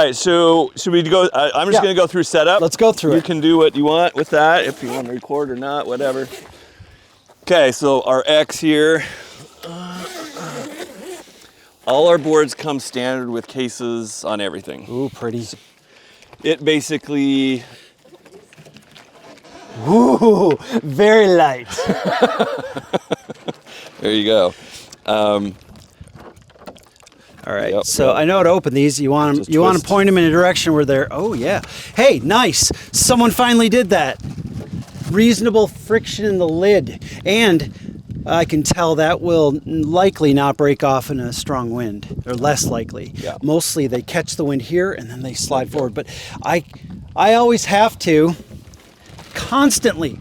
right, so should we go? I'm just going to go through setup. Let's go through it. You can do what you want with that, if you want to record or not, whatever. Okay, so our X here. All our boards come standard with cases on everything. Ooh, pretty. It basically... Ooh, very light. There you go. All right, so I know how to open these. You want to point them in a direction where they're, oh yeah. Hey, nice, someone finally did that. Reasonable friction in the lid. And I can tell that will likely not break off in a strong wind, or less likely. Yeah. Mostly they catch the wind here and then they slide forward. But I always have to, constantly,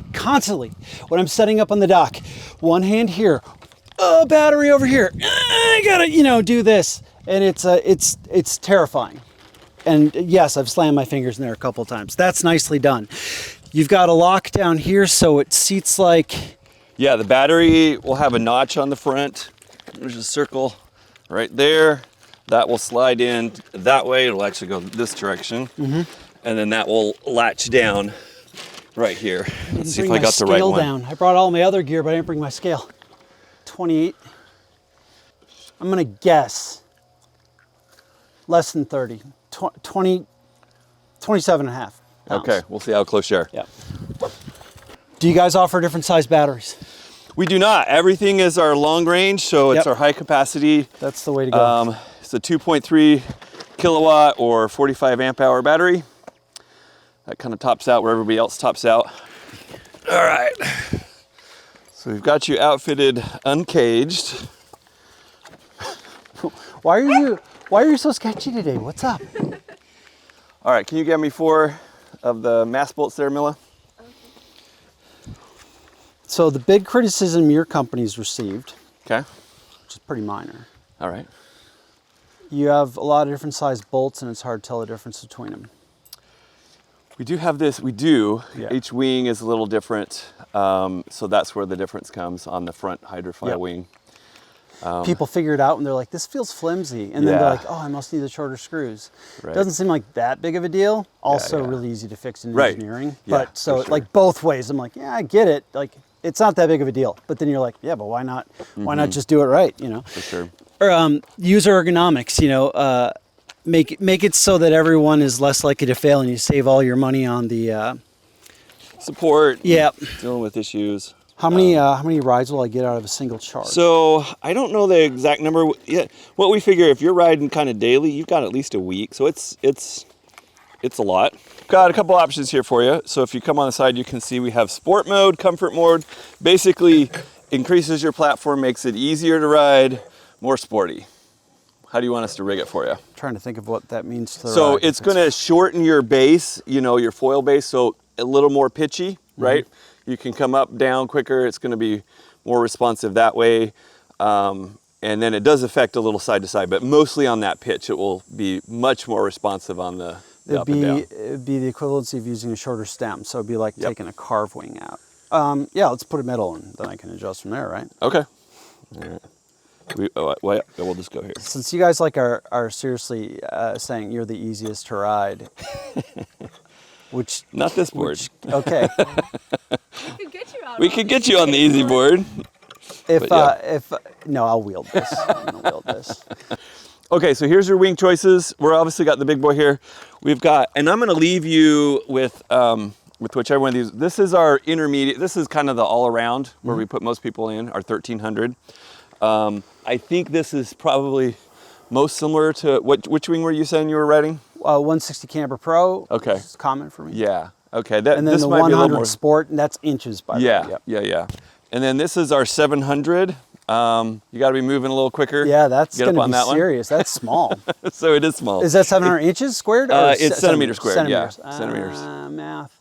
when I'm setting up on the dock, one hand here, battery over here, I gotta, do this. And it's terrifying. And yes, I've slammed my fingers in there a couple of times. That's nicely done. You've got a lock down here, so it seats like... Yeah, the battery will have a notch on the front. There's a circle right there. That will slide in that way. It'll actually go this direction. Mm-hmm. And then that will latch down right here. Let's see if I got the right one. Down. I brought all my other gear, but I didn't bring my scale. 28. I'm gonna guess less than 30. 20, 27 and a half pounds. Okay, we'll see how close you are. Yeah. Do you guys offer different size batteries? We do not. Everything is our long range, so it's our high capacity. That's the way to go. It's a 2.3 kilowatt or 45 amp hour battery. That kind of tops out where everybody else tops out. All right. So we've got you outfitted uncaged. Why are you so sketchy today? What's up? All right, can you get me 4 of the mast bolts there, Mila? So the big criticism your company's received, okay, which is pretty minor. All right. You have a lot of different size bolts and it's hard to tell the difference between them. We do have this, we do. Yeah. Each wing is a little different. So that's where the difference comes on the front HydroFly wing. People figure it out and they're like, this feels flimsy. And then they're like, oh, I must need the shorter screws. Right. Doesn't seem like that big of a deal. Also really easy to fix in engineering. Yeah, but so like both ways, I'm like, yeah, I get it. Like it's not that big of a deal. But then you're like, yeah, but why not? Why not just do it right? For sure. Or user ergonomics, make it so that everyone is less likely to fail and you save all your money on the support. Yeah. Dealing with issues. How many rides will I get out of a single charge? So I don't know the exact number. Yeah, what we figure, if you're riding kind of daily, you've got at least a week. So it's a lot. Got a couple options here for you. So if you come on the side, you can see we have sport mode, comfort mode. Basically increases your platform, makes it easier to ride, more sporty. How do you want us to rig it for you? I'm trying to think of what that means to the So ride. it's going to shorten your base, your foil base, so a little more pitchy, right? You can come up, down quicker. It's going to be more responsive that way. And then it does affect a little side to side, but mostly on that pitch, it will be much more responsive on the up and down. It'd be the equivalency of using a shorter stem. So it'd be like taking a carve wing out. Yeah, let's put a middle and then I can adjust from there, right? Okay. All right. We'll just go here. Since you guys are seriously saying you're the easiest to ride, which not this board. Okay. We could get you on the easy board. No, I'll wield this. I'm gonna wield this. Okay, so here's your wing choices. We're obviously got the big boy here. We've got, and I'm gonna leave you with whichever one of these. This is our intermediate. This is kind of the all around where we put most people in, our 1300. I think this is probably most similar to, which wing were you saying you were riding? 160 Camper Pro. Okay. It's common for me. Yeah. Okay. And then this the might 100 be a little more Sport, and that's inches by the way. Yeah. And then this is our 700. You got to be moving a little quicker. Yeah, that's going to be that serious. That's small. So it is small. Is that 700 inches squared? Or it's centimeters squared. Centimeters. Yeah, centimeters. Math.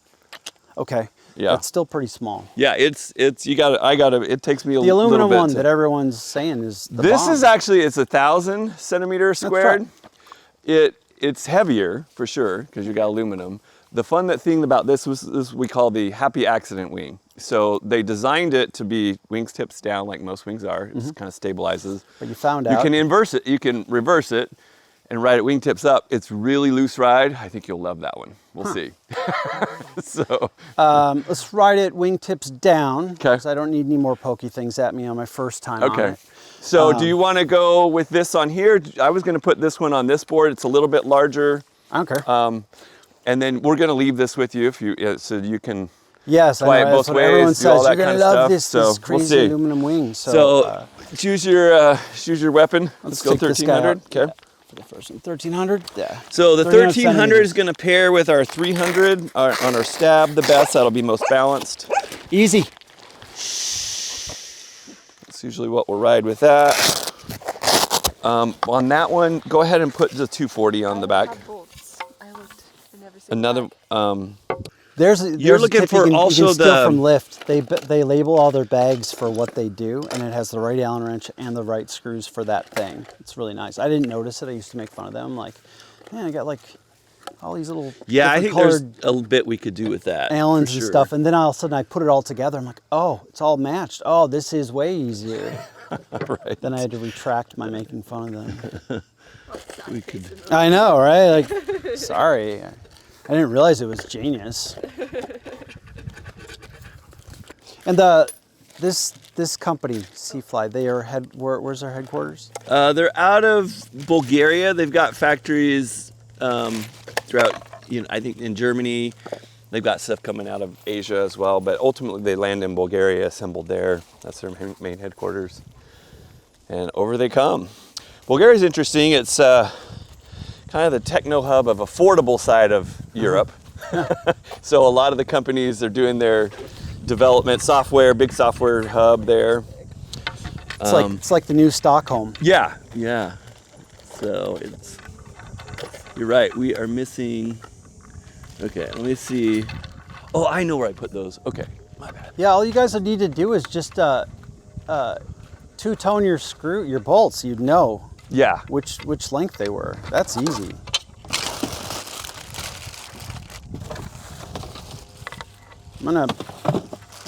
Okay. Yeah. That's still pretty small. Yeah, it takes me a little bit. The aluminum one that everyone's saying is the This bomb. is actually, it's 1,000 centimeters squared. It's heavier for sure because you got aluminum. The fun thing about this was we call the happy accident wing. So they designed it to be wings tips down like most wings are. It just kind of stabilizes. But you found out. You can inverse it, you can reverse it, and ride it wingtips up. It's really loose ride. I think you'll love that one. We'll see. So let's ride it wingtips down. Okay. Because I don't need any more pokey things at me on my first time on it. So do you want to go with this on here? I was going to put this one on this board. It's a little bit larger. I don't care. And then we're going to leave this with you so you can yes, fly it both ways. Everyone do all says. that You're kind gonna of love stuff. this crazy aluminum wing. So choose your weapon. Let's go 1300. Okay. For the first one, 1300. Yeah. So the 1300 is going to pair with our 300 on our stab the best. That'll be most balanced. Easy. That's usually what we'll ride with that. On that one, go ahead and put the 240 on the back. Another. You're looking for also you can steal from Lift. They label all their bags for what they do, and it has the right Allen wrench and the right screws for that thing. It's really nice. I didn't notice it. I used to make fun of them. Like, man, I got like all these little I think there's a bit we could do with that. Allens and stuff, and then all of a sudden I put it all together. I'm like, oh, it's all matched. Oh, this is way easier. Right. Then I had to retract my making fun of them. We could. I know, right? Like, sorry. I didn't realize it was genius. And this company, SiFly, they are where's their headquarters? They're out of Bulgaria. They've got factories throughout. I think in Germany. They've got stuff coming out of Asia as well, but ultimately they land in Bulgaria, assembled there. That's their main headquarters. And over they come. Bulgaria is interesting. It's kind of the techno hub of affordable side of Europe. So a lot of the companies are doing their development software, big software hub there. It's like the new Stockholm. Yeah. So you're right. We are missing. Okay, let me see. Oh, I know where I put those. Okay, my bad. Yeah, all you guys would need to do is just two-tone your bolts. You'd know. Yeah. Which length they were. That's easy. I'm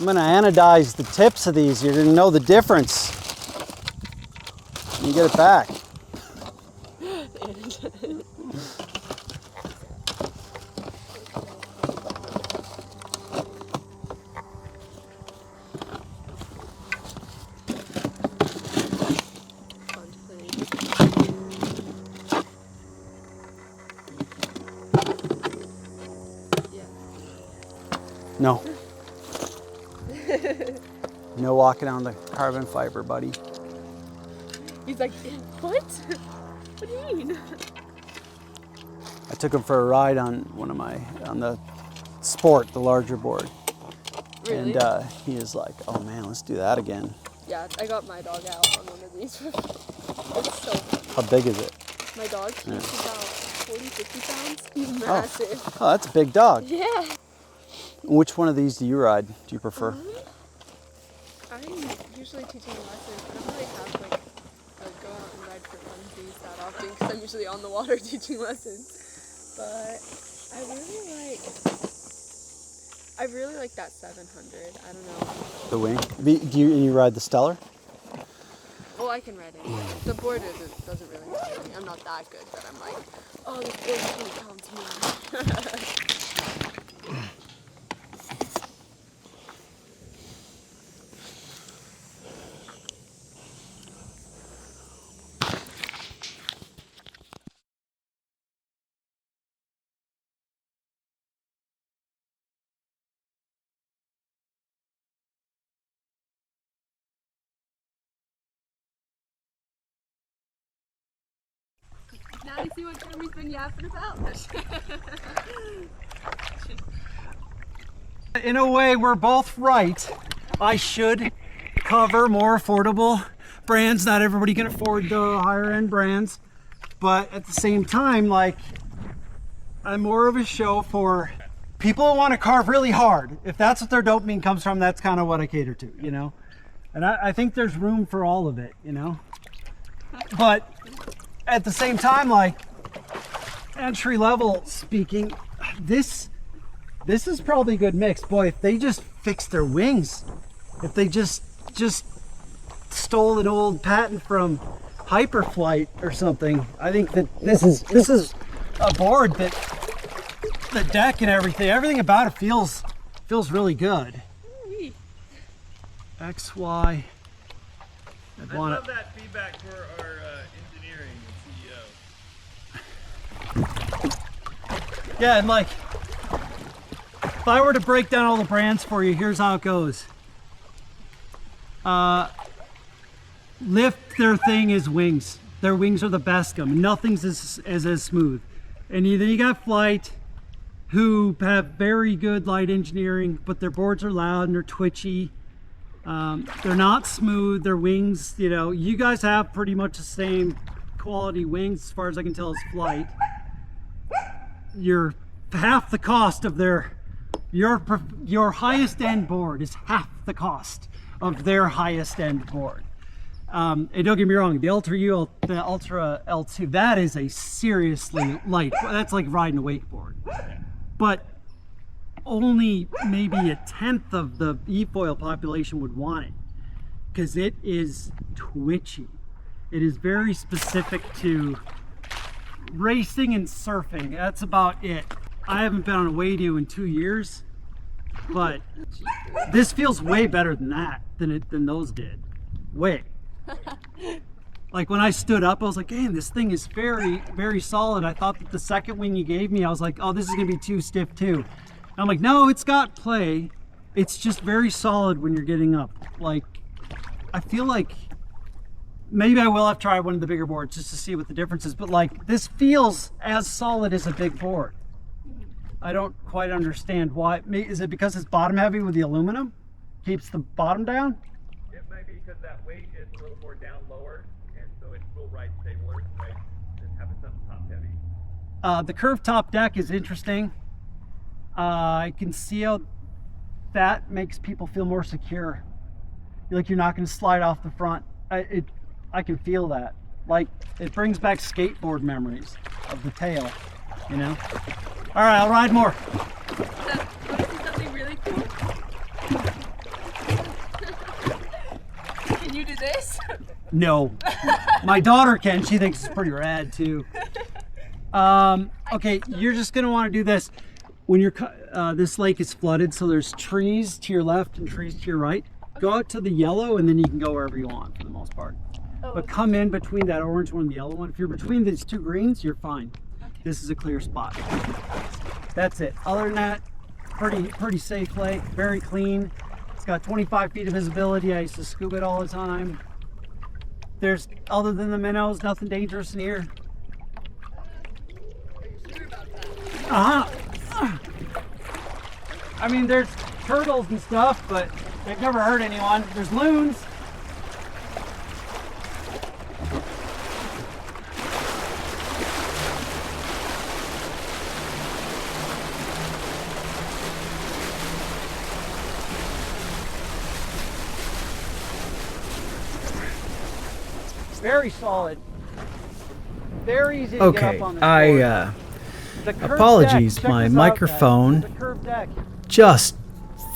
gonna anodize the tips of these. You're gonna know the difference when you get it back. No. No walking on the carbon fiber, buddy. He's like, what? What do you mean? I took him for a ride on the Sport, the larger board. Really? And he is like, oh man, let's do that again. Yeah, I got my dog out on one of these. It's so funny. How big is it? My dog, he's about 40, 50 pounds. He's massive. Oh, that's a big dog. Yeah. Which one of these do you ride? Do you prefer? I'm usually teaching lessons. I don't really have like a go out and ride for funsies that often because I'm usually on the water teaching lessons. But I really like that 700. I don't know. The wing? Do you ride the Stellar? Oh, I can ride it. The board doesn't really matter to me. I'm not that good, but I'm like, oh, this board 20 pounds more. Now you see what Jeremy's been yapping about. In a way, we're both right. I should cover more affordable brands. Not everybody can afford the higher end brands. But at the same time, like, I'm more of a show for people who want to carve really hard. If that's what their dopamine comes from, that's kind of what I cater to, you know? And I think there's room for all of it, you know? But at the same time, like, entry level speaking, this is probably a good mix. Boy, if they just fixed their wings, if they just stole an old patent from Hyperflight or something. I think that this is a board that the deck and everything about it feels really good. XY. I love that feedback for our engineering and CEO. Yeah, and like, if I were to break down all the brands for you, here's how it goes. Lift, their thing is wings. Their wings are the best gum. Nothing's as smooth. And then you got Flite, who have very good light engineering, but their boards are loud and they're twitchy. They're not smooth. Their wings, you know, you guys have pretty much the same quality wings as far as I can tell as Flite. You're half the cost of your highest end board is half the cost of their highest end board. And don't get me wrong, the Ultra L2, that is a seriously light. That's like riding a wakeboard. But only maybe a tenth of the eFoil population would want it because it is twitchy. It is very specific to racing and surfing. That's about it. I haven't been on a Wade-U in 2 years, but this feels way better than that, than those did. Way. Like when I stood up, I was like, "Damn, this thing is very, very solid." I thought that the second wing you gave me, I was like, "Oh, this is gonna be too stiff too." And I'm like, "No, it's got play. It's just very solid when you're getting up." Like, I feel like maybe I will have tried one of the bigger boards just to see what the difference is. But like, this feels as solid as a big board. I don't quite understand why. Is it because it's bottom heavy with the aluminum? Keeps the bottom down? It might be because that weight is a little more down lower, and so it will ride stabler, right? Than having something top heavy. The curved top deck is interesting. I can see how that makes people feel more secure. Like you're not going to slide off the front. I can feel that. Like it brings back skateboard memories of the tail, you know? All right, I'll ride more. Something really cool. Can you do this? No. My daughter can. She thinks it's pretty rad too. Okay, you're just gonna want to do this when you're. This lake is flooded, so there's trees to your left and trees to your right. Okay. Go out to the yellow, and then you can go wherever you want for the most part. Oh, but come in between that orange one and the yellow one. If you're between these two greens, you're fine. Okay. This is a clear spot. That's it. Other than that, pretty safe lake, very clean. It's got 25 feet of visibility. I used to scuba it all the time. There's, other than the minnows, nothing dangerous in here. I mean, there's turtles and stuff, but they've never hurt anyone. There's loons. Very solid. Very easy to get up on this board. Apologies, my microphone just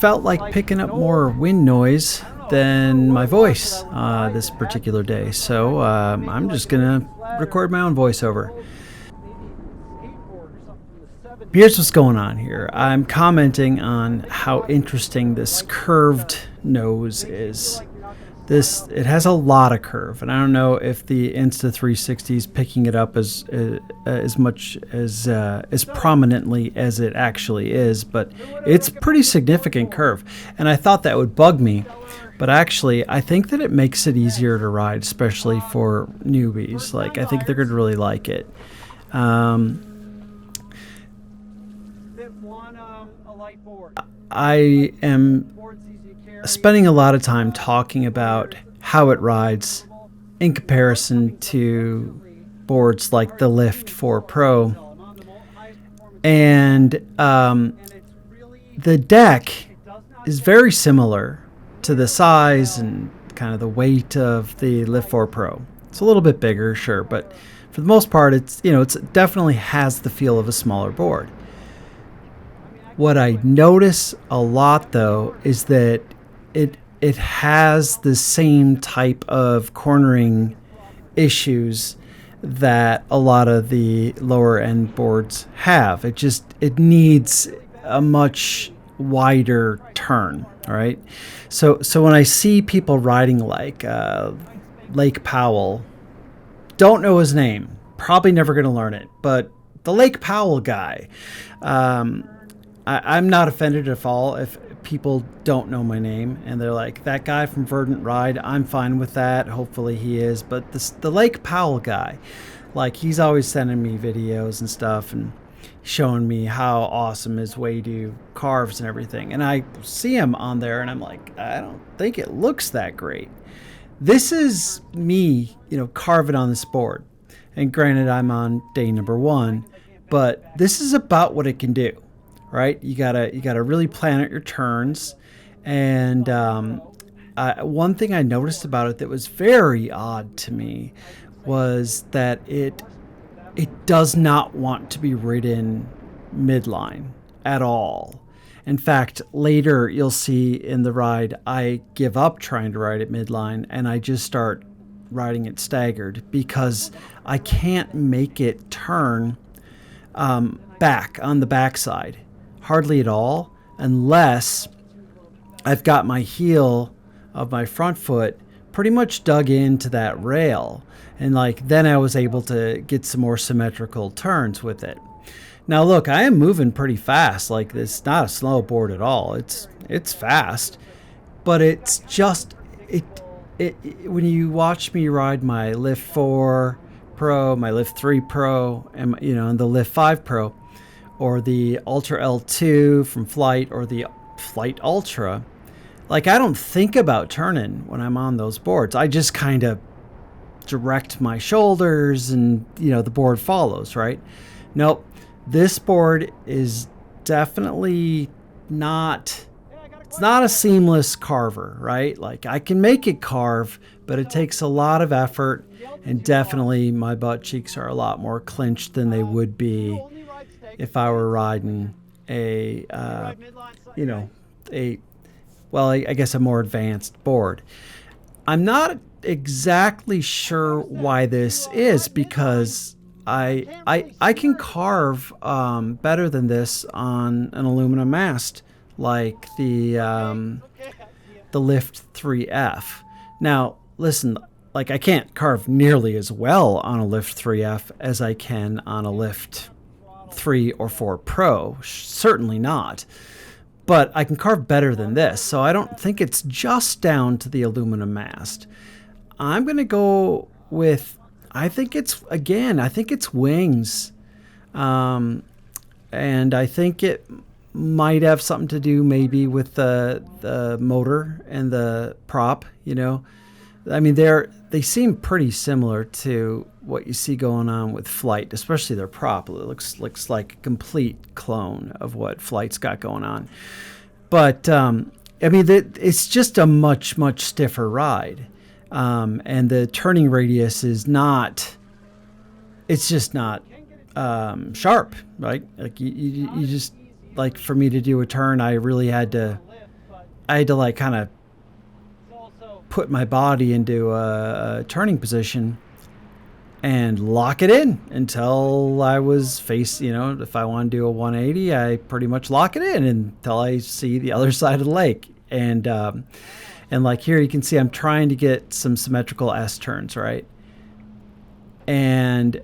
felt like picking up more wind noise than my voice this particular day, so I'm just gonna record my own voiceover. Here's what's going on here. I'm commenting on how interesting this curved nose is. It has a lot of curve, and I don't know if the Insta360 is picking it up as much as prominently as it actually is, but it's pretty significant curve, and I thought that would bug me, but actually I think that it makes it easier to ride, especially for newbies. Like, I think they're going to really like it. I am spending a lot of time talking about how it rides in comparison to boards like the Lift 4 Pro. And the deck is very similar to the size and kind of the weight of the Lift 4 Pro. It's a little bit bigger, sure, but for the most part, it's definitely has the feel of a smaller board. What I notice a lot, though, is that it has the same type of cornering issues that a lot of the lower end boards have. It needs a much wider turn. All right. So when I see people riding like Lake Powell, don't know his name, probably never going to learn it, but the Lake Powell guy, I'm not offended at all if people don't know my name and they're like, that guy from Verdant Ride, I'm fine with that. Hopefully he is. But the Lake Powell guy, like, he's always sending me videos and stuff and showing me how awesome his way do carves and everything. And I see him on there and I'm like, I don't think it looks that great. This is me, carving on this board. And granted, I'm on day number 1, but this is about what it can do, right? You gotta really plan out your turns. And one thing I noticed about it that was very odd to me was that it does not want to be ridden midline at all. In fact, later you'll see in the ride, I give up trying to ride it midline and I just start riding it staggered because I can't make it turn back on the backside hardly at all unless I've got my heel of my front foot pretty much dug into that rail. And then I was able to get some more symmetrical turns with it. Now look, I am moving pretty fast. Like, it's not a slow board at all. It's fast, but it's just when you watch me ride my Lift 4 Pro, my Lift 3 Pro, and and the Lift 5 Pro, or the Ultra L2 from Flite, or the Flite Ultra, I don't think about turning when I'm on those boards. I just kind of direct my shoulders and the board follows, right? Nope. This board is definitely not, it's not a seamless carver, right? I can make it carve, but it takes a lot of effort, and definitely my butt cheeks are a lot more clenched than they would be if I were riding I guess a more advanced board. I'm not exactly sure why this is, because I can carve better than this on an aluminum mast like the Lift 3F. Now, listen, I can't carve nearly as well on a Lift 3F as I can on a Lift 3 or 4 Pro. Certainly not. But I can carve better than this, so I don't think it's just down to the aluminum mast. I'm going to go with, I think it's wings. And I think it might have something to do maybe with the motor and the prop, I mean, they seem pretty similar to what you see going on with Flite, especially their prop. It looks like a complete clone of what Flite's got going on. But, it's just a much, much stiffer ride. And the turning radius is not, it's just not sharp, right? You just, for me to do a turn, I really had to kind of put my body into a turning position and lock it in until I was if I want to do a 180, I pretty much lock it in until I see the other side of the lake. And here you can see I'm trying to get some symmetrical S turns, right? And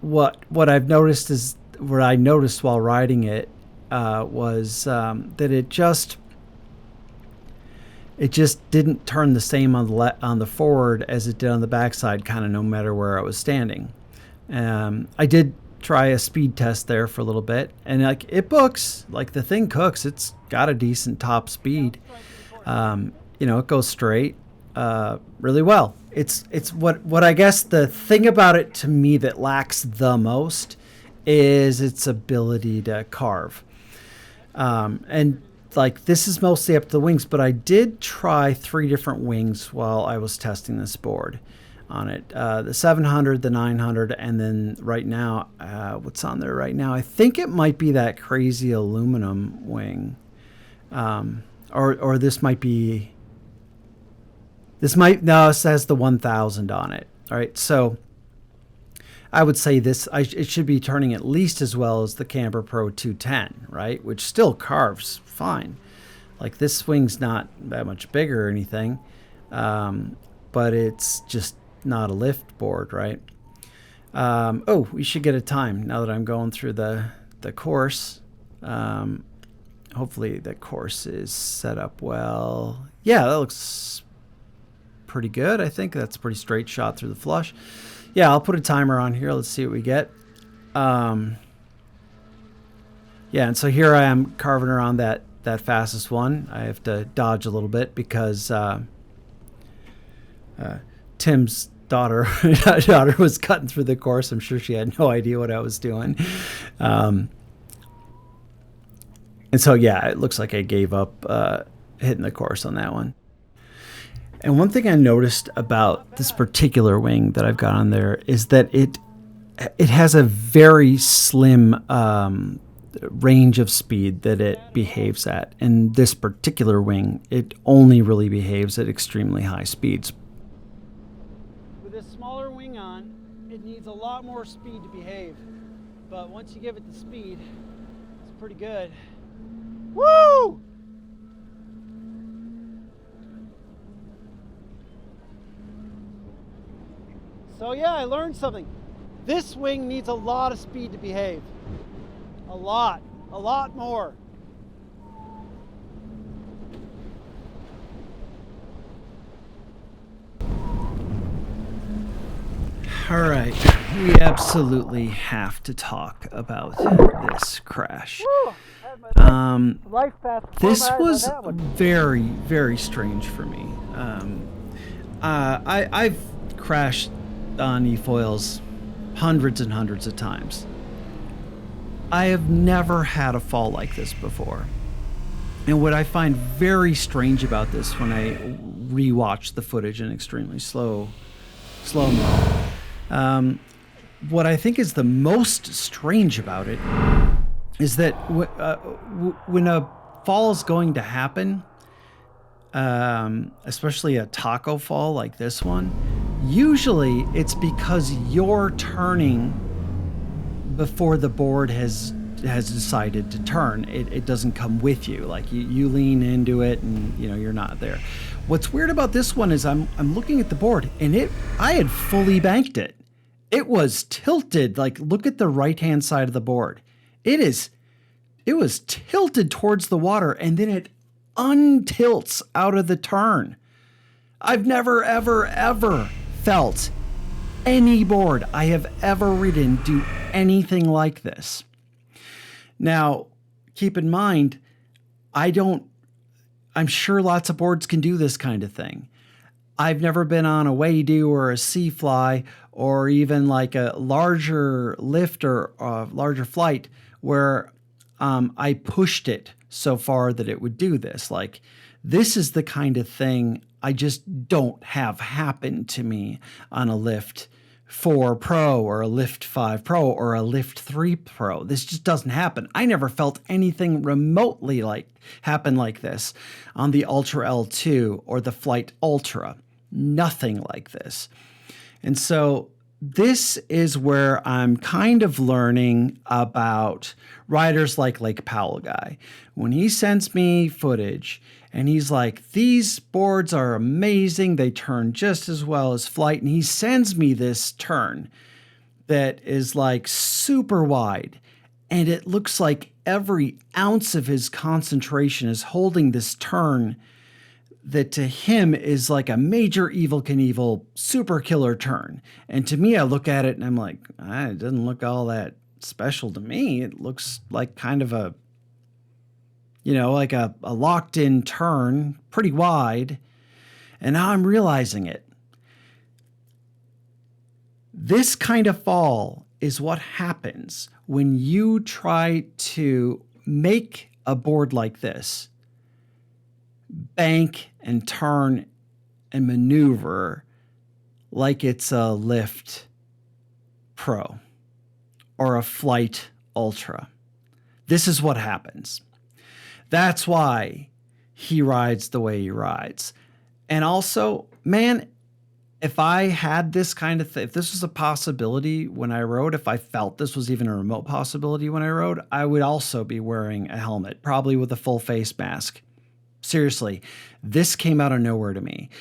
what I've noticed is, what I noticed while riding it was that it just didn't turn the same on the forward as it did on the backside, kind of no matter where I was standing. I did try a speed test there for a little bit, and it books, the thing cooks. It's got a decent top speed. It goes straight really well. It's what I guess the thing about it to me that lacks the most is its ability to carve. And this is mostly up to the wings, but I did try 3 different wings while I was testing this board on it. The 700, the 900, and then right now, what's on there right now? I think it might be that crazy aluminum wing. Or this might be It says the 1000 on it. All right, so I would say it should be turning at least as well as the Camber Pro 210, right? Which still carves fine. Like this swing's not that much bigger or anything, but it's just not a lift board, right? We should get a time now that I'm going through the course. Hopefully the course is set up well. Yeah, that looks pretty good. I think that's a pretty straight shot through the flush. Yeah, I'll put a timer on here. Let's see what we get. Yeah, and so here I am carving around that fastest one. I have to dodge a little bit because Tim's daughter was cutting through the course. I'm sure she had no idea what I was doing. And so, yeah, it looks like I gave up hitting the course on that one. And one thing I noticed about this particular wing that I've got on there is that it has a very slim range of speed that it behaves at. And this particular wing, it only really behaves at extremely high speeds. With this smaller wing on, it needs a lot more speed to behave. But once you give it the speed, it's pretty good. Woo! So yeah, I learned something. This wing needs a lot of speed to behave. A lot more. All right, we absolutely have to talk about this crash. This was very, very strange for me. I've crashed on eFoils hundreds and hundreds of times. I have never had a fall like this before. And what I find very strange about this when I rewatch the footage in extremely slow-mo, what I think is the most strange about it is that when a fall is going to happen, especially a taco fall like this one, usually it's because you're turning before the board has decided to turn. It doesn't come with you. Like you lean into it and you're not there. What's weird about this one is I'm looking at the board and I had fully banked it. It was tilted. Like, look at the right-hand side of the board. It was tilted towards the water and then it untilts out of the turn. I've never, ever, ever felt any board I have ever ridden do anything like this. Now, keep in mind, I'm sure lots of boards can do this kind of thing. I've never been on a Waydo or a SiFly or even like a larger lift or a larger flight where I pushed it so far that it would do this. Like, this is the kind of thing I just don't have happen to me on a Lift 4 Pro or a Lift 5 Pro or a Lift 3 Pro. This just doesn't happen. I never felt anything remotely happen like this on the Ultra L2 or the Flite Ultra. Nothing like this. And so this is where I'm kind of learning about riders like Lake Powell guy. When he sends me footage and he's like, these boards are amazing, they turn just as well as Flite, and he sends me this turn that is like super wide, and it looks like every ounce of his concentration is holding this turn that to him is like a major Evel Knievel super killer turn. And to me, I look at it and I'm like, it doesn't look all that special to me. It looks like kind of a, like a locked in turn, pretty wide. And now I'm realizing it. This kind of fall is what happens when you try to make a board like this bank and turn and maneuver like it's a Lift Pro or a Flite Ultra. This is what happens. That's why he rides the way he rides. And also, man, if I had this kind of thing, if this was a possibility when I rode, if I felt this was even a remote possibility when I rode, I would also be wearing a helmet, probably with a full face mask. Seriously, this came out of nowhere to me.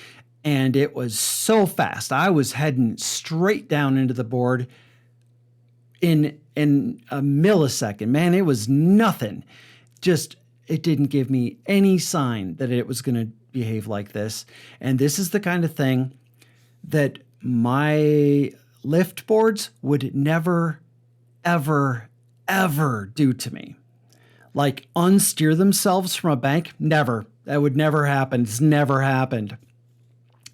And it was so fast. I was heading straight down into the board in a millisecond. Man, it was nothing. Just, it didn't give me any sign that it was going to behave like this. And this is the kind of thing that my lift boards would never, ever, ever do to me. Like unsteer themselves from a bank, never. That would never happen. It's never happened.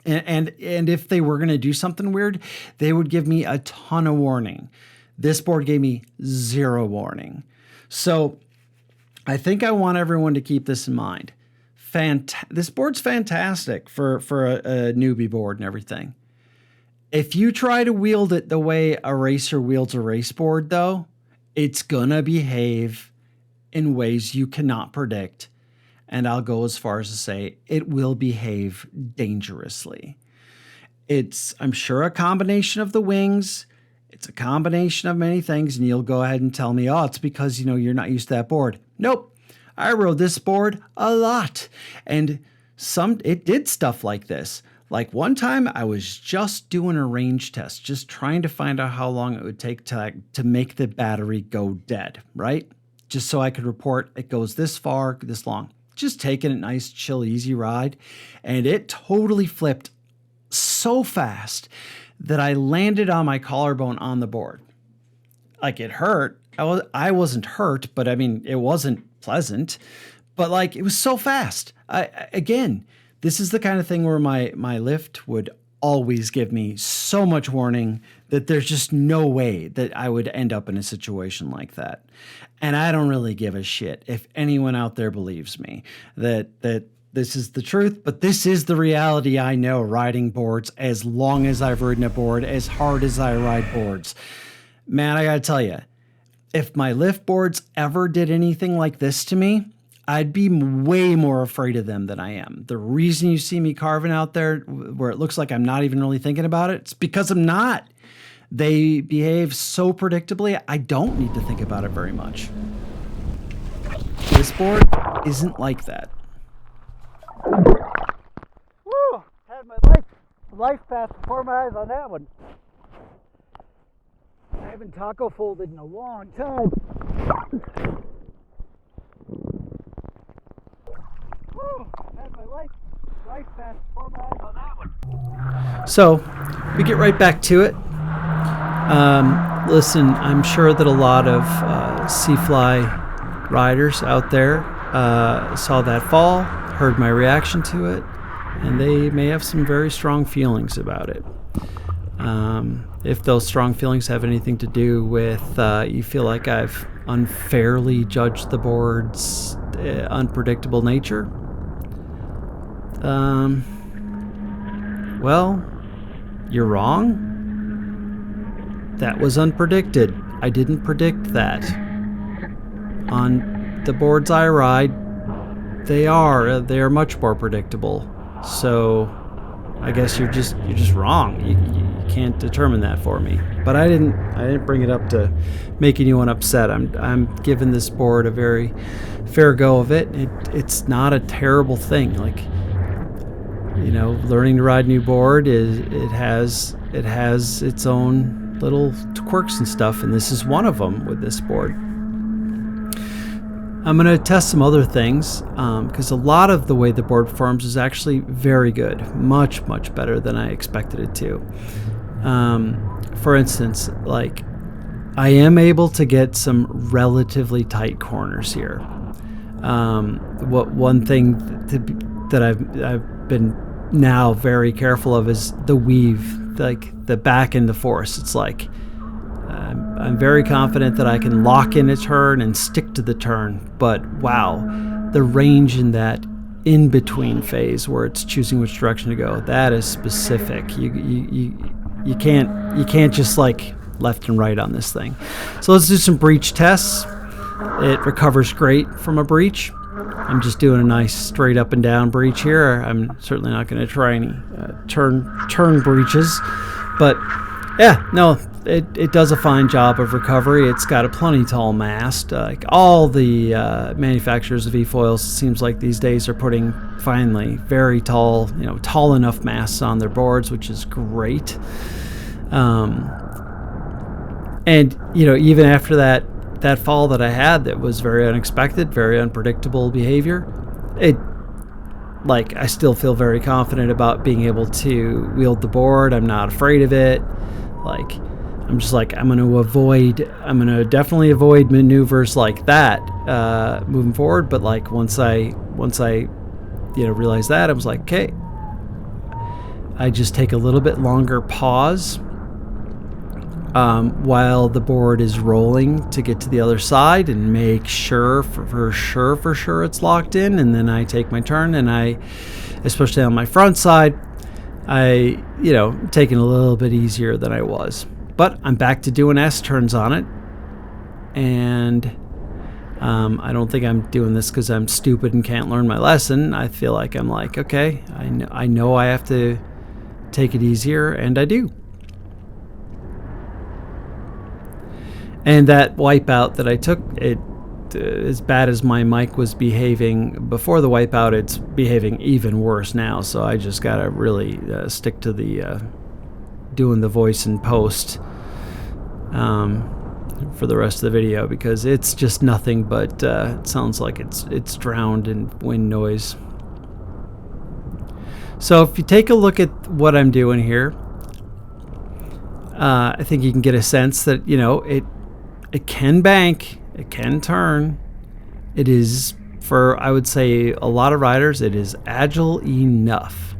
And if they were going to do something weird, they would give me a ton of warning. This board gave me 0 warning. So I think I want everyone to keep this in mind. This board's fantastic for a newbie board and everything. If you try to wield it the way a racer wields a race board, though, it's going to behave in ways you cannot predict. And I'll go as far as to say it will behave dangerously. It's, I'm sure, a combination of the wings. It's a combination of many things. And you'll go ahead and tell me, oh, it's because, you're not used to that board. Nope. I rode this board a lot. And it did stuff like this. Like one time I was just doing a range test, just trying to find out how long it would take to make the battery go dead, right? Just so I could report it goes this far, this long. Just taking a nice, chill, easy ride. And it totally flipped so fast that I landed on my collarbone on the board. Like it hurt. I wasn't hurt, but I mean, it wasn't pleasant. But like, it was so fast. Again, this is the kind of thing where my lift would always give me so much warning that there's just no way that I would end up in a situation like that. And I don't really give a shit if anyone out there believes me that this is the truth, but this is the reality I know riding boards as long as I've ridden a board, as hard as I ride boards. Man, I gotta tell you, if my lift boards ever did anything like this to me, I'd be way more afraid of them than I am. The reason you see me carving out there where it looks like I'm not even really thinking about it, it's because I'm not. They behave so predictably, I don't need to think about it very much. This board isn't like that. Woo! Had my life pass before my eyes on that one. I haven't taco folded in a long time. So we get right back to it. Listen, I'm sure that a lot of SiFly riders out there saw that fall, heard my reaction to it, and they may have some very strong feelings about it. If those strong feelings have anything to do with you feel like I've unfairly judged the board's unpredictable nature, well, you're wrong. That was unpredicted. I didn't predict that. On the boards I ride, they are much more predictable. So I guess you're just wrong. You can't determine that for me. But I didn't bring it up to make anyone upset. I'm giving this board a very fair go of it. It's not a terrible thing. Like, learning to ride a new board it has its own little quirks and stuff, and this is one of them with this board. I'm going to test some other things because a lot of the way the board performs is actually very good, much better than I expected it to. For instance, like I am able to get some relatively tight corners here. One thing that I've been now very careful of is the weave, like the back and the force. It's like I'm very confident that I can lock in a turn and stick to the turn, but wow, the range in that in-between phase where it's choosing which direction to go, that is specific. You can't just like left and right on this thing. So let's do some breach tests. It recovers great from a breach. I'm just doing a nice straight up and down breach here. I'm certainly not going to try any turn breaches, but yeah, no, it does a fine job of recovery. It's got a plenty tall mast. Like all the manufacturers of eFoils, it seems like these days are putting finally very tall, tall enough masts on their boards, which is great. And even after that fall that I had, that was very unexpected, very unpredictable behavior, I still feel very confident about being able to wield the board. I'm not afraid of it. I'm just I'm going to definitely avoid maneuvers like that moving forward. But once I realized that, I was like, okay, I just take a little bit longer pause while the board is rolling to get to the other side and make sure for sure it's locked in, and then I take my turn, and I, especially on my front side, I taking a little bit easier than I was. But I'm back to doing S turns on it, and I don't think I'm doing this because I'm stupid and can't learn my lesson. I feel like I'm okay, I know I have to take it easier, and I do. And that wipeout that I took, as bad as my mic was behaving before the wipeout, it's behaving even worse now. So I just gotta really stick to the doing the voice in post for the rest of the video, because it's just nothing but it sounds like it's drowned in wind noise. So if you take a look at what I'm doing here, I think you can get a sense that it can bank, it can turn. It is, for I would say a lot of riders, it is agile enough.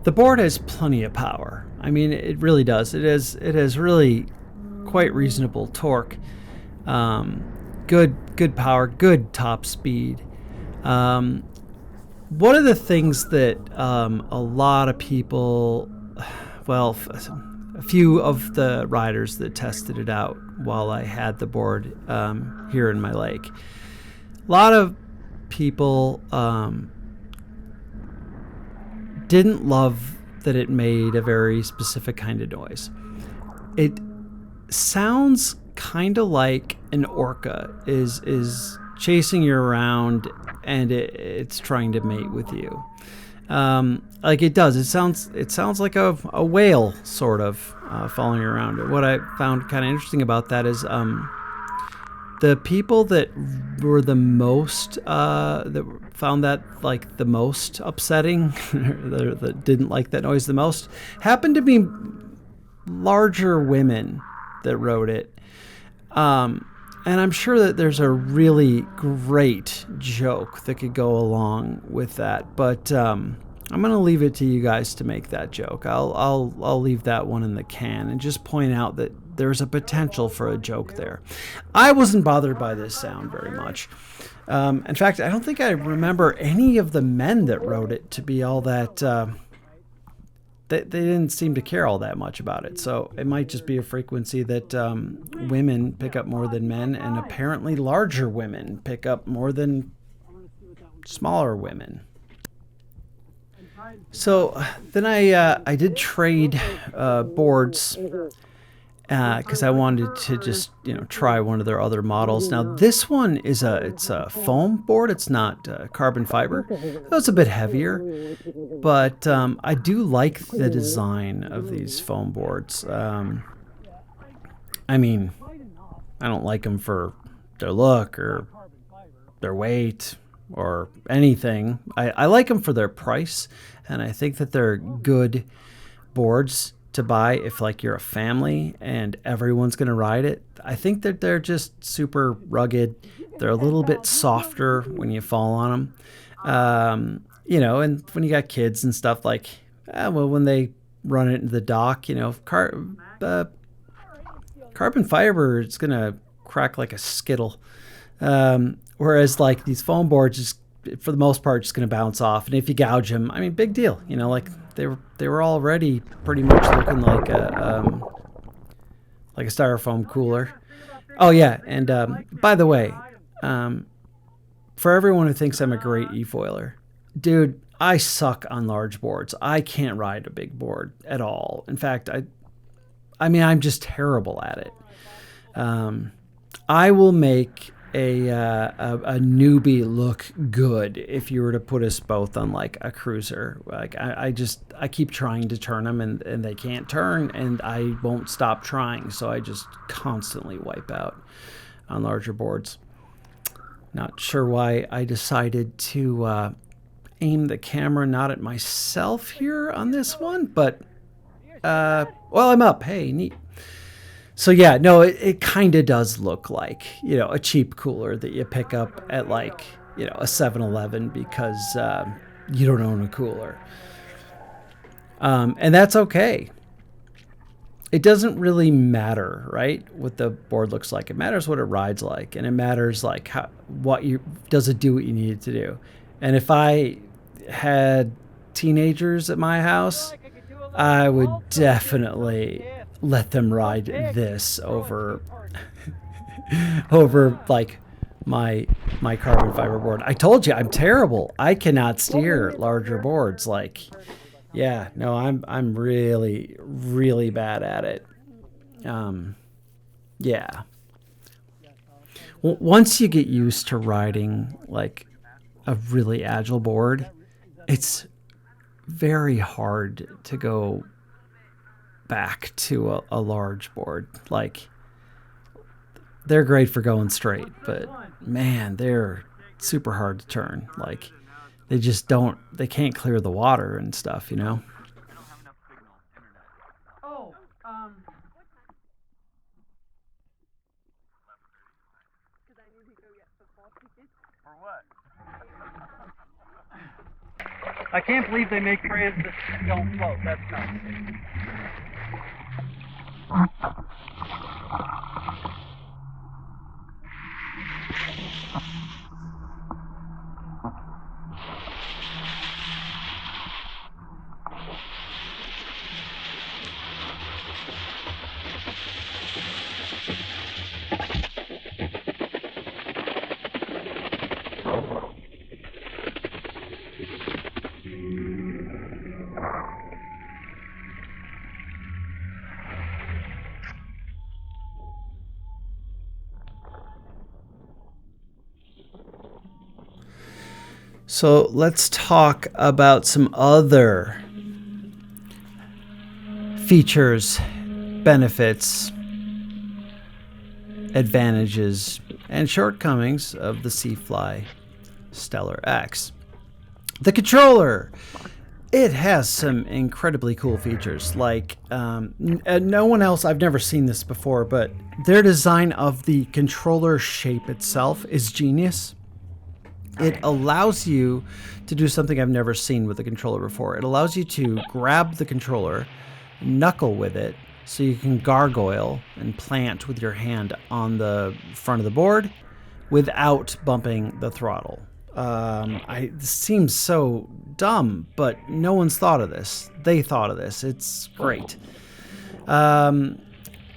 The board has plenty of power. I mean, it really does. It has really quite reasonable torque. Good power, good top speed. One of the things that a lot of people, a few of the riders that tested it out while I had the board here in my lake, a lot of people didn't love that it made a very specific kind of noise. It sounds kind of like an orca is chasing you around, and it's trying to mate with you. It does. It sounds like a whale sort of following you around. What I found kind of interesting about that is the people that were the most that found that the most upsetting, that didn't like that noise the most, happened to be larger women that rode it. And I'm sure that there's a really great joke that could go along with that, but I'm going to leave it to you guys to make that joke. I'll leave that one in the can and just point out that there's a potential for a joke there. I wasn't bothered by this sound very much. In fact, I don't think I remember any of the men that rode it to be all that. They didn't seem to care all that much about it. So it might just be a frequency that women pick up more than men, and apparently larger women pick up more than smaller women. So then I did trade boards because I wanted to just try one of their other models. Now this one is it's a foam board. It's not carbon fiber. So it's a bit heavier, but I do like the design of these foam boards. I mean, I don't like them for their look or their weight or anything. I like them for their price, and I think that they're good boards to buy if you're a family and everyone's going to ride it. I think that they're just super rugged. They're a little bit softer when you fall on them. And when you got kids and stuff, when they run it into the dock, carbon fiber, it's going to crack like a skittle. Whereas these foam boards, just for the most part, just going to bounce off. And if you gouge them, I mean, big deal. They were already pretty much looking like like a styrofoam cooler. Oh yeah, and by the way, for everyone who thinks I'm a great eFoiler, dude, I suck on large boards. I can't ride a big board at all. In fact, I mean, I'm just terrible at it. I will make a newbie look good if you were to put us both on like a cruiser. Like I keep trying to turn them and they can't turn, and I won't stop trying. So I just constantly wipe out on larger boards. Not sure why I decided to aim the camera not at myself here on this one, but well, I'm up. Hey, neat. So yeah, no, it kind of does look like, a cheap cooler that you pick up at like, a 7-Eleven because you don't own a cooler. And that's okay. It doesn't really matter, right, what the board looks like. It matters what it rides like, and it matters like does it do what you need it to do. And if I had teenagers at my house, I would definitely let them ride this over like my carbon fiber board. I told you I'm terrible. I cannot steer larger boards. Like, yeah, no, I'm really, really bad at it. Yeah. Once you get used to riding like a really agile board, it's very hard to go back to a large board. Like, they're great for going straight, but man, they're super hard to turn. Like, they can't clear the water and stuff, I can't believe they make trays that don't float. That's nuts. So let's talk about some other features, benefits, advantages, and shortcomings of the SiFly Stellar X. The controller. It has some incredibly cool features. Like, no one else, I've never seen this before, but their design of the controller shape itself is genius. It allows you to do something I've never seen with a controller before. It allows you to grab the controller, knuckle with it, so you can gargoyle and plant with your hand on the front of the board without bumping the throttle. This seems so dumb, but no one's thought of this. They thought of this. It's great.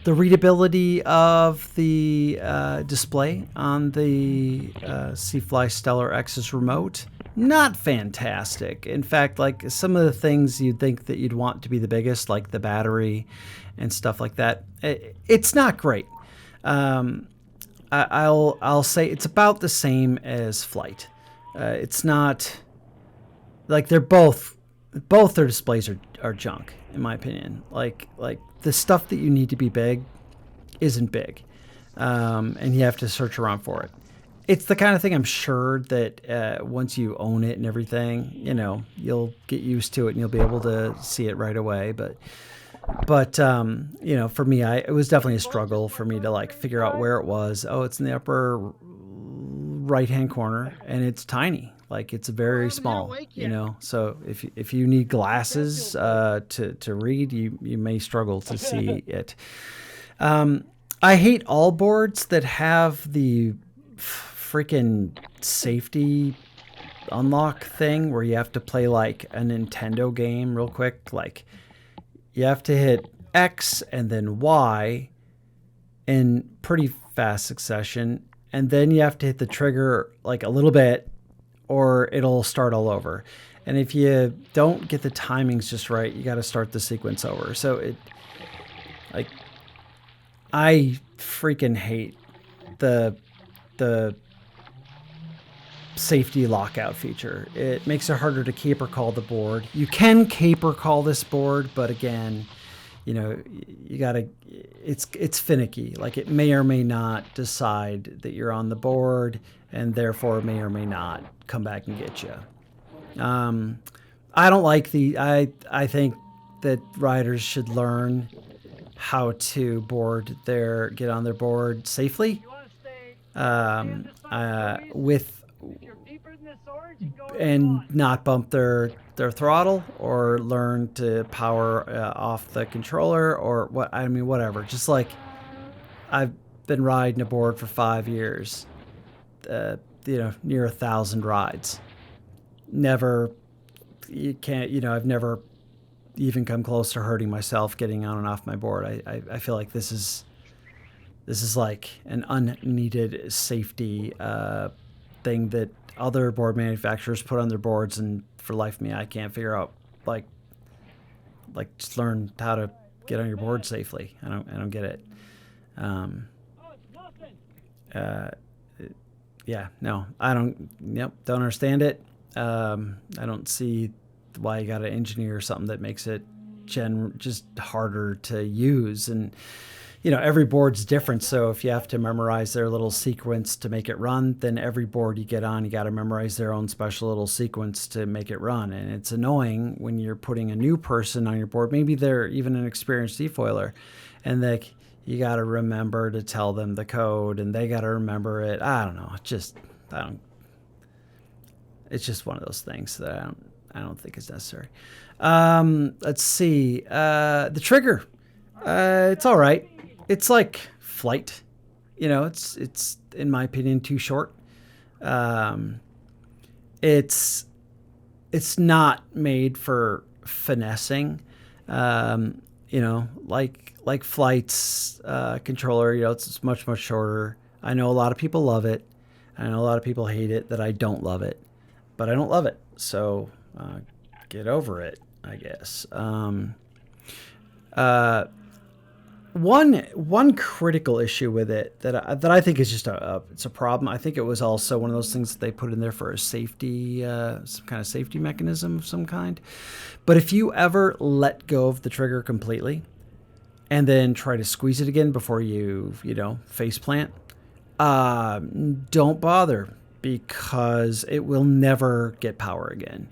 The readability of the display on the SiFly Stellar X's remote, not fantastic. In fact, like some of the things you'd think that you'd want to be the biggest, like the battery and stuff like that, it's not great. I'll say it's about the same as Flite. It's not like they're both their displays are junk in my opinion. Like the stuff that you need to be big isn't big, and you have to search around for it. It's the kind of thing I'm sure that once you own it and everything, you'll get used to it and you'll be able to see it right away. But for me, it was definitely a struggle for me to like figure out where it was. Oh, it's in the upper right-hand corner, and it's tiny. Like, it's very small, So if you need glasses to read, you may struggle to see it. I hate all boards that have the freaking safety unlock thing where you have to play like a Nintendo game real quick. Like, you have to hit X and then Y in pretty fast succession, and then you have to hit the trigger like a little bit or it'll start all over. And if you don't get the timings just right, you got to start the sequence over. So I freaking hate the safety lockout feature. It makes it harder to caper call the board. You can caper call this board, but again, you gotta, it's finicky. Like it may or may not decide that you're on the board and therefore may or may not come back and get you. I don't like I think that riders should learn how to get on their board safely, with and not bump their throttle or learn to power off the controller or whatever. Just like I've been riding a board for 5 years, near 1,000 rides. I've never even come close to hurting myself getting on and off my board. I feel like this is like an unneeded safety thing that other board manufacturers put on their boards, and for life of me, I can't figure out like just learn how to get on your board safely. I don't get it. I don't understand it. I don't see why you got to engineer something that makes it just harder to use. And every board's different, so if you have to memorize their little sequence to make it run, then every board you get on, you got to memorize their own special little sequence to make it run. And it's annoying when you're putting a new person on your board. Maybe they're even an experienced eFoiler, and you got to remember to tell them the code, and they got to remember it. I don't know. It's just one of those things that I don't think is necessary. Let's see. The trigger. It's all right. It's like Flite. It's in my opinion too short. It's not made for finessing. Like Flite's controller, it's much shorter. I know a lot of people love it. I know a lot of people hate it that I don't love it, but I don't love it. So get over it, I guess. One critical issue with it that I think is just it's a problem. I think it was also one of those things that they put in there for a safety, some kind of safety mechanism of some kind. But if you ever let go of the trigger completely and then try to squeeze it again before you face plant, don't bother, because it will never get power again.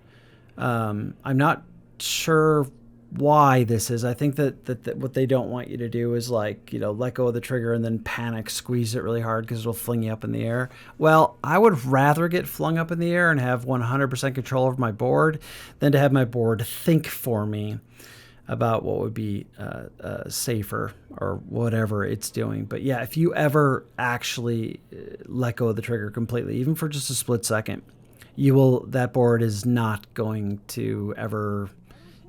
I'm not sure why this is. I think that what they don't want you to do is let go of the trigger and then panic squeeze it really hard because it'll fling you up in the air. Well, I would rather get flung up in the air and have 100% control over my board than to have my board think for me about what would be safer or whatever it's doing. But yeah, if you ever actually let go of the trigger completely, even for just a split second, that board is not going to ever.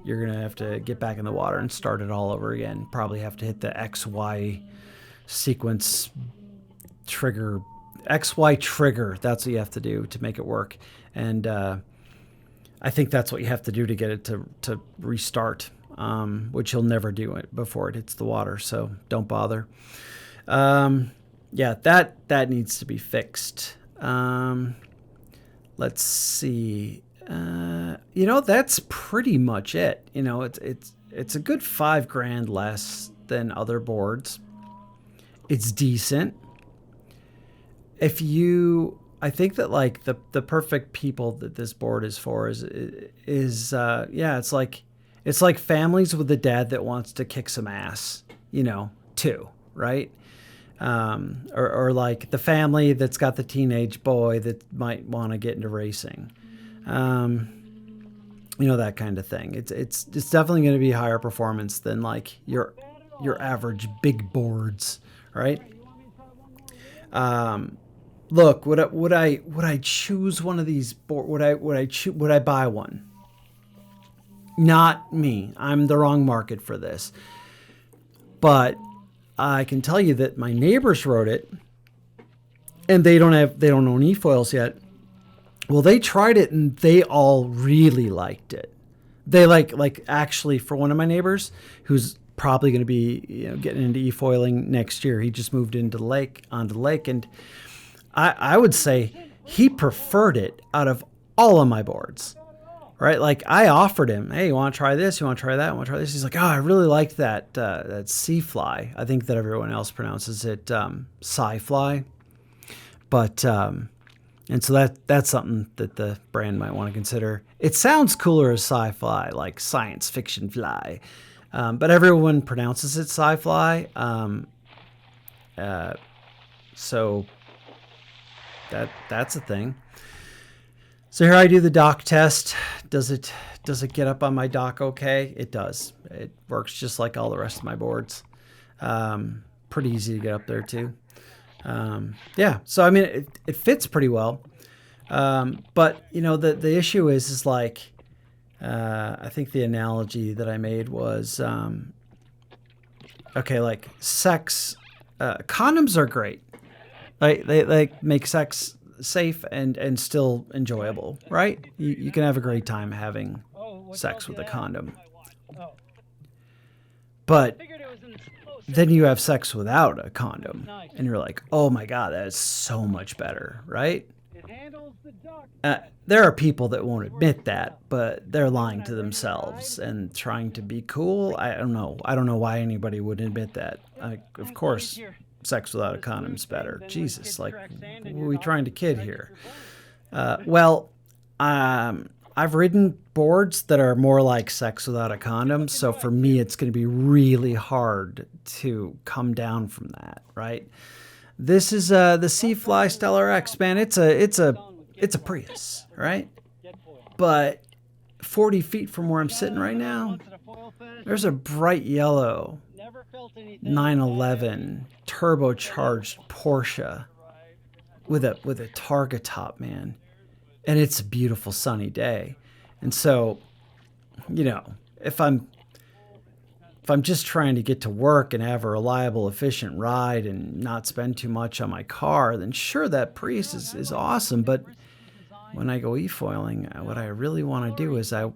You're going to have to get back in the water and start it all over again. Probably have to hit the XY sequence trigger. XY trigger, that's what you have to do to make it work. And I think that's what you have to do to get it to restart, which you'll never do it before it hits the water. So don't bother. That needs to be fixed. Let's see. That's pretty much it. It's a good $5,000 less than other boards. It's decent. I think that like the perfect people that this board is for is it's like families with a dad that wants to kick some ass, too, right? Or like the family that's got the teenage boy that might want to get into racing. That kind of thing. It's definitely going to be higher performance than like your average big boards, right? Look, would I choose one of these would I buy one? Not me. I'm the wrong market for this. But I can tell you that my neighbors rode it, and they don't own eFoils yet. Well, they tried it and they all really liked it. They like actually, for one of my neighbors who's probably going to be getting into eFoiling next year. He just moved onto the lake, and I would say he preferred it out of all of my boards. Right? Like I offered him, hey, you want to try this? You want to try that? You want to try this? He's like, oh, I really liked that SiFly. I think that everyone else pronounces it SiFly. But and so that's something that the brand might want to consider. It sounds cooler as SiFly, like science fiction fly, but everyone pronounces it SiFly. So that's a thing. So here I do the dock test. Does it get up on my dock okay? It does. It works just like all the rest of my boards. Pretty easy to get up there too. Yeah, so I mean it fits pretty well. But the issue is like I think the analogy that I made was okay, like sex. Condoms are great. They make sex safe and still enjoyable, right? You can have a great time having sex with a condom. But then you have sex without a condom and you're like, oh my God, that is so much better, right? There are people that won't admit that, but they're lying to themselves and trying to be cool. I don't know why anybody would admit that. Of course, sex without a condom is better. Jesus, like, what are we trying to kid here? I've ridden boards that are more like sex without a condom, so for me, it's going to be really hard to come down from that, right? This is the SiFly Stellar X, man. It's a Prius, right? But 40 feet from where I'm sitting right now, there's a bright yellow 911 turbocharged Porsche with a Targa top, man. And it's a beautiful sunny day. And so, if I'm just trying to get to work and have a reliable, efficient ride and not spend too much on my car, then sure, that Prius is awesome. But when I go eFoiling, what I really want to do is I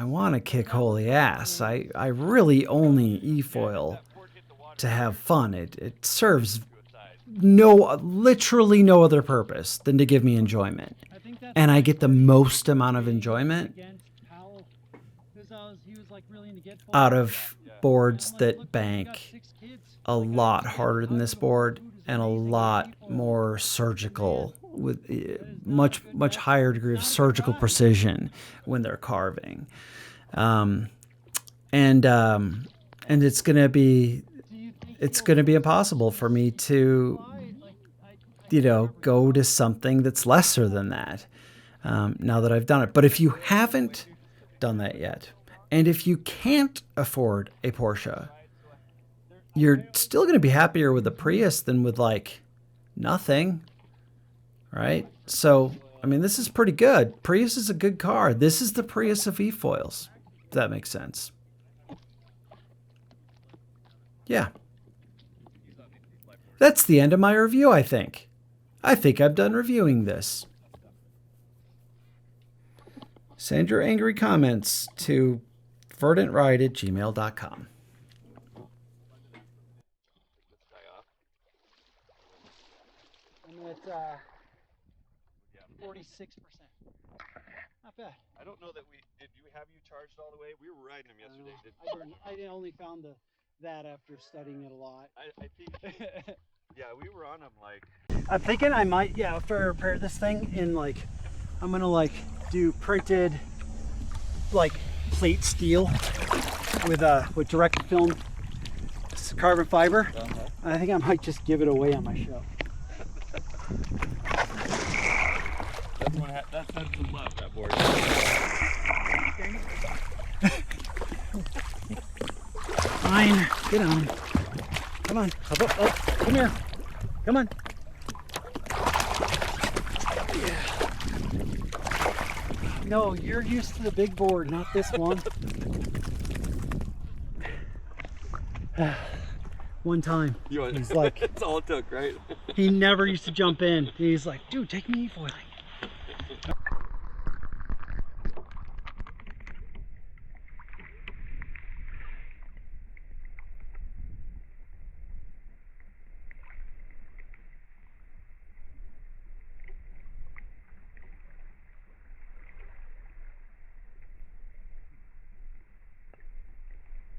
want to kick holy ass. I really only eFoil to have fun. It serves literally no other purpose than to give me enjoyment. And I get the most amount of enjoyment out of boards that bank a lot harder than this board and a lot more surgical, with much higher degree of surgical precision when they're carving. And it's going to be impossible for me to go to something that's lesser than that now that I've done it. But if you haven't done that yet, and if you can't afford a Porsche, you're still going to be happier with a Prius than with like nothing, right? So, I mean, this is pretty good. Prius is a good car. This is the Prius of eFoils, if that makes sense. Yeah. That's the end of my review, I think. I think I'm done reviewing this. Send your angry comments to verdantride@gmail.com. I'm at 46%. Not bad. I don't know that did you have you charged all the way? We were riding them yesterday. I only found that after studying it a lot. I think, yeah, we were on them like. I'm thinking I might, repair this thing in like, I'm gonna do printed plate steel with direct film carbon fiber. I think I might just give it away on my show. That's the love, that board. Fine, get on. Come on, come here. Come on. Yeah. No, you're used to the big board, not this one. one time. You want, He's like, that's all it took, right? he never used to jump in. He's like, dude, take me eFoiling.